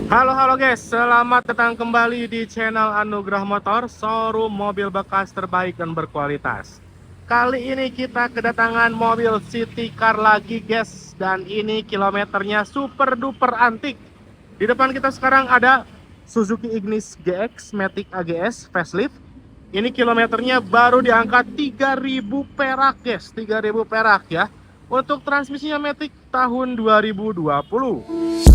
Halo guys, selamat datang kembali di channel Anugrah Motor, showroom mobil bekas terbaik dan berkualitas. Kali ini kita kedatangan mobil city car lagi guys, dan ini kilometernya super duper antik. Di depan kita sekarang ada Suzuki Ignis GX Matic AGS facelift. Ini kilometernya baru di angka 3000 perak guys, 3000 perak ya. Untuk transmisinya Matic tahun 2020.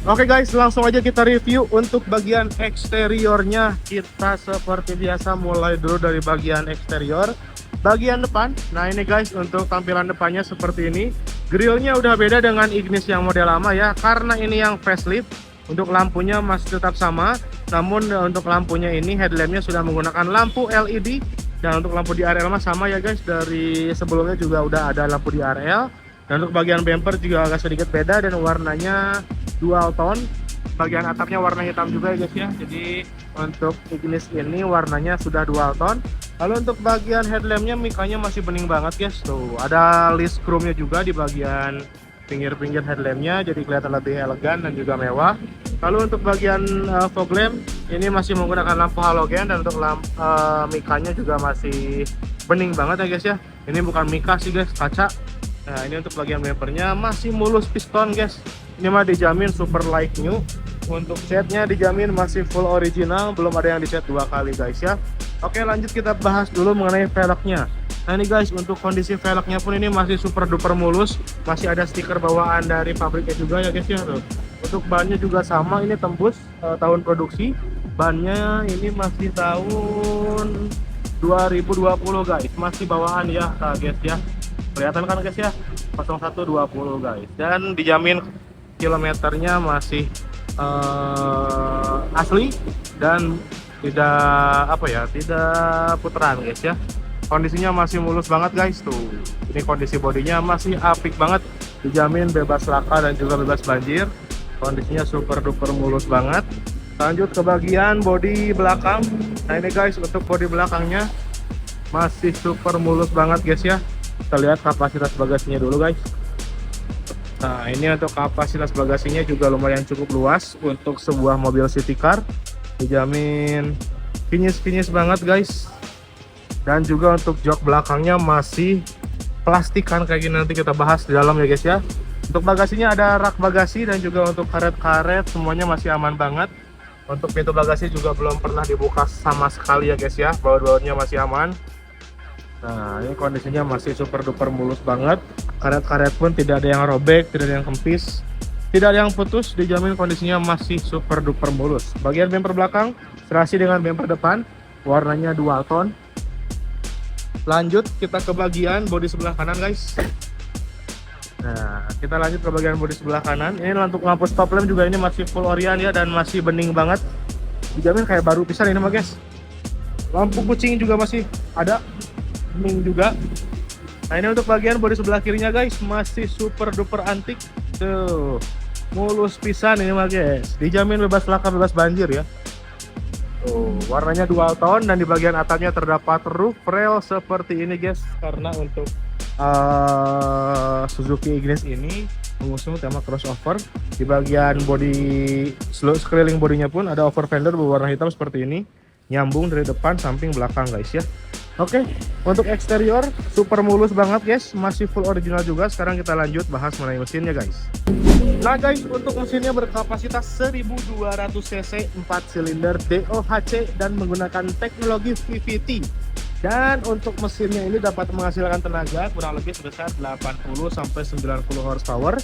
Oke guys, langsung aja kita review. Untuk bagian eksteriornya, kita seperti biasa mulai dulu dari bagian eksterior. Bagian depan, nah ini guys, untuk tampilan depannya seperti ini. Grillnya udah beda dengan Ignis yang model lama ya, karena ini yang facelift. Untuk lampunya masih tetap sama, namun untuk lampunya ini headlampnya sudah menggunakan lampu LED. Dan untuk lampu di RL mah sama ya guys, dari sebelumnya juga udah ada lampu di RL. Dan untuk bagian bumper juga agak sedikit beda dan warnanya dual tone. Bagian atapnya warna hitam juga ya guys ya. Jadi untuk Ignis ini warnanya sudah dual tone. Lalu untuk bagian headlampnya mikanya masih bening banget guys. Tuh ada list chrome-nya juga di bagian pinggir-pinggir headlampnya, jadi kelihatan lebih elegan dan juga mewah. Lalu untuk bagian fog lamp ini masih menggunakan lampu halogen, dan untuk mikanya juga masih bening banget ya guys ya. Ini bukan mika sih guys, kaca. Nah ini untuk bagian bumpernya masih mulus piston guys. Ini mah dijamin super like new. Untuk catnya dijamin masih full original, belum ada yang dicat dua kali guys ya. Oke, lanjut kita bahas dulu mengenai velgnya. Nah ini guys, untuk kondisi velgnya pun ini masih super duper mulus. Masih ada stiker bawaan dari pabriknya juga ya guys ya tuh. Untuk bannya juga sama, ini tembus tahun produksi. Bannya ini masih tahun 2020 guys, masih bawaan ya guys ya. Kelihatan kan guys ya, 0120 guys. Dan dijamin kilometernya masih asli dan tidak putaran guys ya. Kondisinya masih mulus banget guys tuh. Ini kondisi bodinya masih apik banget, dijamin bebas laka dan juga bebas banjir. Kondisinya super duper mulus banget. Lanjut ke bagian bodi belakang. Nah ini guys, untuk bodi belakangnya masih super mulus banget guys ya. Kita lihat kapasitas bagasinya dulu guys. Nah ini untuk kapasitas bagasinya juga lumayan cukup luas untuk sebuah mobil city car. Dijamin finish banget guys. Dan juga untuk jok belakangnya masih plastikan kayak gini, nanti kita bahas di dalam ya guys ya. Untuk bagasinya ada rak bagasi, dan juga untuk karet-karet semuanya masih aman banget. Untuk pintu bagasi juga belum pernah dibuka sama sekali ya guys ya. Baut-bautnya masih aman. Nah ini kondisinya masih super duper mulus banget. Karet-karet pun tidak ada yang robek, tidak ada yang kempis, tidak ada yang putus. Dijamin kondisinya masih super duper mulus. Bagian bumper belakang serasi dengan bumper depan, warnanya dual tone. Lanjut kita ke bagian bodi sebelah kanan guys. Nah kita lanjut ke bagian bodi sebelah kanan. Ini untuk lampu stop lamp juga ini masih full orian ya, dan masih bening banget. Dijamin kayak baru pisan ini mah guys. Lampu kucing juga masih ada, bening juga. Nah ini untuk bagian bodi sebelah kirinya guys, masih super duper antik. Tuh mulus pisan ini mah guys. Dijamin bebas laka bebas banjir ya. Tuh, warnanya dual tone, dan di bagian atapnya terdapat roof rail seperti ini guys. Karena untuk Suzuki Ignis ini mengusung tema crossover. Di bagian bodi sekeliling bodinya pun ada over fender berwarna hitam seperti ini, nyambung dari depan, samping, belakang guys ya. Oke, untuk eksterior super mulus banget guys, masih full original juga. Sekarang kita lanjut bahas mengenai mesinnya guys. Nah guys, untuk mesinnya berkapasitas 1200 cc, 4 silinder DOHC dan menggunakan teknologi VVT. Dan untuk mesinnya ini dapat menghasilkan tenaga kurang lebih sebesar 80 sampai 90 horsepower.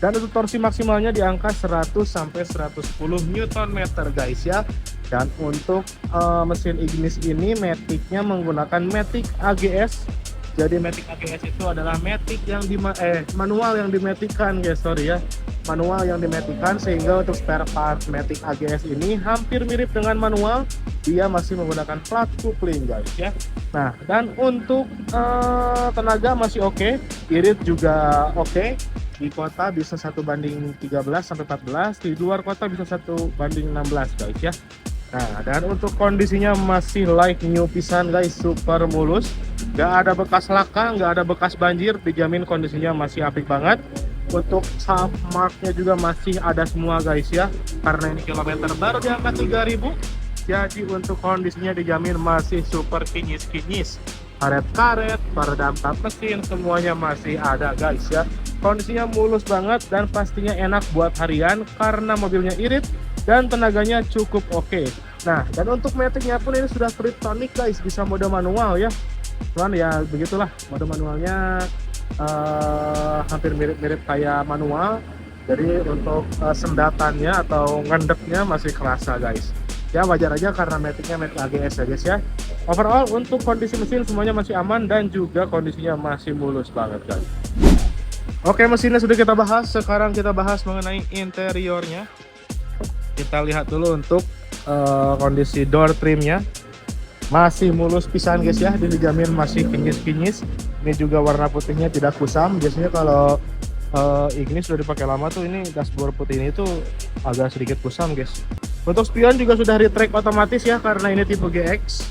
Dan untuk torsi maksimalnya di angka 100 sampai 110 Nm guys ya. Dan untuk mesin Ignis ini Matic-nya menggunakan Matic AGS. Jadi Matic AGS itu adalah Matic yang manual yang dimatikan guys, sorry ya. Manual yang dimatikan, sehingga untuk spare part Matic AGS ini hampir mirip dengan manual. dia masih menggunakan plat kupling guys ya. Nah, dan untuk tenaga masih oke, irit juga oke. Di kota bisa 1:13 sampai 14, di luar kota bisa 1:16 guys ya. Nah, dan untuk kondisinya masih like new pisan guys, super mulus, gak ada bekas laka, gak ada bekas banjir, dijamin kondisinya masih apik banget. Untuk sub marknya juga masih ada semua guys ya, karena ini kilometer baru di angka 3000. Jadi untuk kondisinya dijamin masih super kinyis-kinyis, karet-karet, peredam tap mesin, semuanya masih ada guys ya. Kondisinya mulus banget dan pastinya enak buat harian karena mobilnya irit dan tenaganya cukup oke. Nah, dan untuk maticnya pun ini sudah Triptonic guys, bisa mode manual ya. Cuman ya begitulah, mode manualnya hampir mirip-mirip kayak manual. Jadi untuk sendatannya atau ngendepnya masih kerasa guys. Ya wajar aja karena maticnya matic AGS ya guys ya. Overall untuk kondisi mesin semuanya masih aman dan juga kondisinya masih mulus banget guys. Oke, mesinnya sudah kita bahas, sekarang kita bahas mengenai interiornya. Kita lihat dulu untuk kondisi door trimnya, masih mulus pisan guys ya, dijamin masih kinyis-kinyis. Ini juga warna putihnya tidak kusam. Biasanya kalau Ignis sudah dipakai lama tuh, ini dashboard putih ini tuh agak sedikit kusam guys. Untuk spion juga sudah retract otomatis ya, karena ini tipe GX.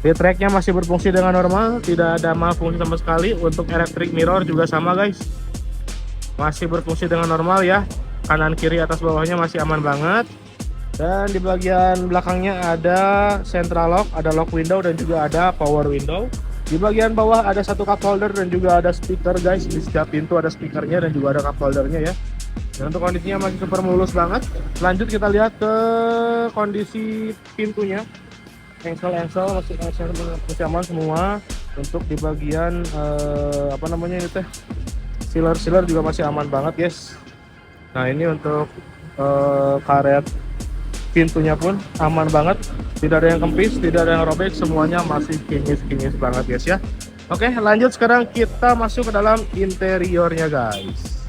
Retract-nya masih berfungsi dengan normal, tidak ada malfungsi sama sekali. Untuk electric mirror juga sama guys, masih berfungsi dengan normal ya. Kanan kiri atas bawahnya masih aman banget. Dan di bagian belakangnya ada central lock, ada lock window dan juga ada power window. Di bagian bawah ada satu cup holder dan juga ada speaker guys. Di setiap pintu ada speakernya dan juga ada cup holdernya ya. Dan untuk kondisinya masih super mulus banget. Lanjut kita lihat ke kondisi pintunya. Engsel masih aman semua. Untuk di bagian apa namanya ini teh, sealer juga masih aman banget guys. Nah ini untuk karet pintunya pun aman banget, tidak ada yang kempis, tidak ada yang robek, semuanya masih kinyis banget guys ya. Oke, lanjut sekarang kita masuk ke dalam interiornya guys.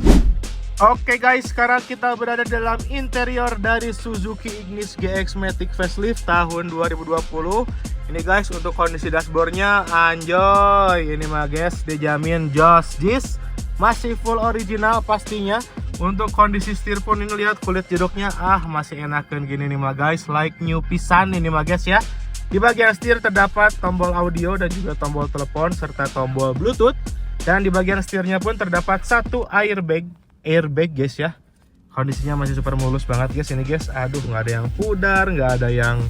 Oke guys, sekarang kita berada dalam interior dari Suzuki Ignis GX Matic Facelift tahun 2020. Ini guys, untuk kondisi dashboardnya anjoy. Ini mah guys, dijamin jos jis, masih full original pastinya. Untuk kondisi setir pun ini lihat kulit jedoknya masih enakan gini nih mah guys, like new pisan ini mah guys ya. Di bagian setir terdapat tombol audio dan juga tombol telepon serta tombol Bluetooth. Dan di bagian setirnya pun terdapat satu airbag guys ya. Kondisinya masih super mulus banget guys ini guys. Aduh, nggak ada yang pudar, nggak ada yang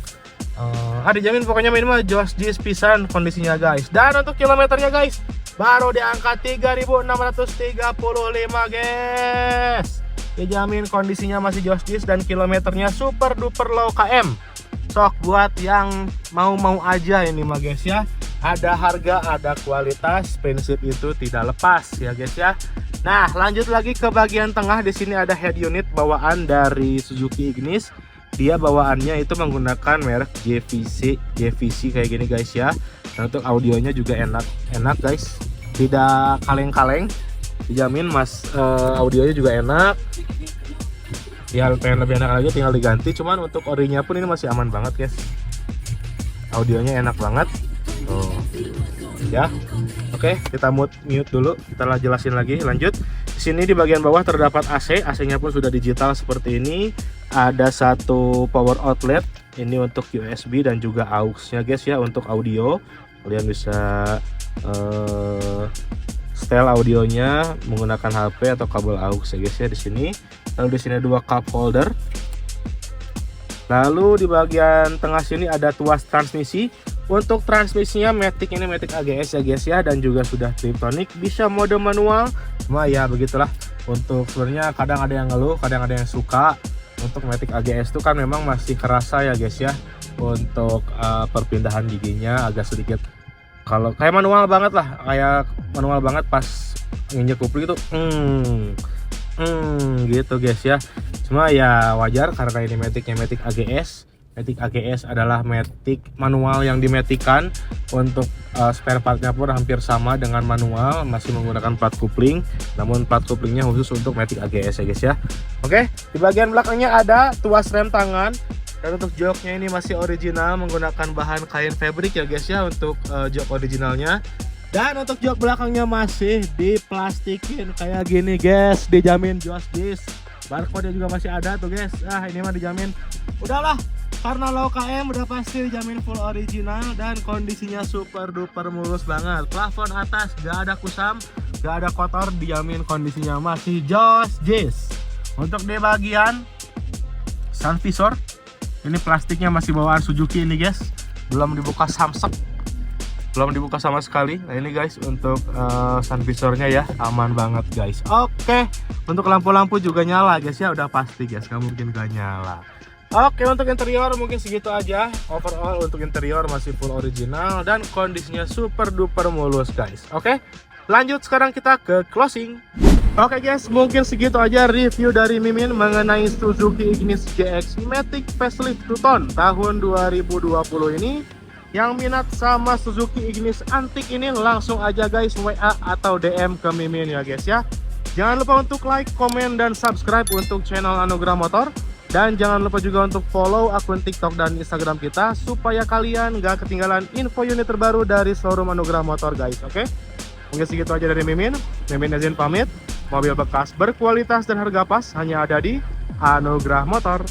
dijamin pokoknya minimal jos jis pisan kondisinya guys. Dan untuk kilometernya guys, baru di angka 3.635 guys. Dijamin kondisinya masih jos jis dan kilometernya super duper low km. Sok buat yang mau aja ini mah guys ya. Ada harga, ada kualitas, prinsip itu tidak lepas ya guys ya. Nah, lanjut lagi ke bagian tengah. Di sini ada head unit bawaan dari Suzuki Ignis. Dia bawaannya itu menggunakan merek JVC kayak gini guys ya. Dan untuk audionya juga enak guys, tidak kaleng-kaleng, dijamin audionya juga enak. Ya pengen lebih enak lagi tinggal diganti, cuman untuk orinya pun ini masih aman banget guys. Audionya enak banget. Ya. Oke, kita mute dulu, kita jelasin lagi. Lanjut. Di sini di bagian bawah terdapat AC, AC-nya pun sudah digital seperti ini. Ada satu power outlet, ini untuk USB dan juga aux-nya guys ya untuk audio. Kalian bisa setel audionya menggunakan HP atau kabel aux ya guys ya di sini. Lalu di sini dua cup holder. Lalu di bagian tengah sini ada tuas transmisi. Untuk transmisinya Matic ini Matic AGS ya guys ya, dan juga sudah Triptonic, bisa mode manual. Cuma ya begitulah, untuk sebenarnya kadang ada yang ngeluh, kadang ada yang suka. Untuk Matic AGS itu kan memang masih kerasa ya guys ya. Untuk perpindahan giginya agak sedikit, kalau kayak manual banget lah, kayak manual banget pas nginjek kupling itu gitu guys ya. Cuma ya wajar karena ini Maticnya Matic AGS. Matic AGS adalah Matic manual yang dimatikan. Untuk spare partnya pun hampir sama dengan manual, masih menggunakan plat kupling, namun plat kuplingnya khusus untuk Matic AGS ya guys ya. Oke, di bagian belakangnya ada tuas rem tangan. Dan untuk joknya ini masih original menggunakan bahan kain fabric ya guys ya untuk jok originalnya. Dan untuk jok belakangnya masih diplastikin kayak gini guys, dijamin Josh Jizz. Barcode juga masih ada tuh guys. Ini mah dijamin. Udahlah, karena low KM udah pasti dijamin full original dan kondisinya super duper mulus banget. Plafon atas gak ada kusam, gak ada kotor, dijamin kondisinya masih Josh Jizz. Untuk di bagian sun visor, ini plastiknya masih bawaan Suzuki ini guys, belum dibuka samsek, belum dibuka sama sekali. Nah ini guys untuk sun visornya ya, aman banget guys. Oke, untuk lampu-lampu juga nyala guys ya, udah pasti guys, nggak mungkin gak nyala. Oke, untuk interior mungkin segitu aja. Overall untuk interior masih full original dan kondisinya super duper mulus guys. Oke, lanjut sekarang kita ke closing. Oke guys, mungkin segitu aja review dari Mimin mengenai Suzuki Ignis GX Matic Facelift 2 Tone tahun 2020 ini. Yang minat sama Suzuki Ignis antik ini langsung aja guys WA atau DM ke Mimin ya guys ya. Jangan lupa untuk like, komen, dan subscribe untuk channel Anugerah Motor. Dan jangan lupa juga untuk follow akun TikTok dan Instagram kita supaya kalian gak ketinggalan info unit terbaru dari showroom Anugerah Motor guys. Oke? Mungkin segitu aja dari Mimin. Mimin izin pamit. Mobil bekas berkualitas dan harga pas hanya ada di Anugerah Motor.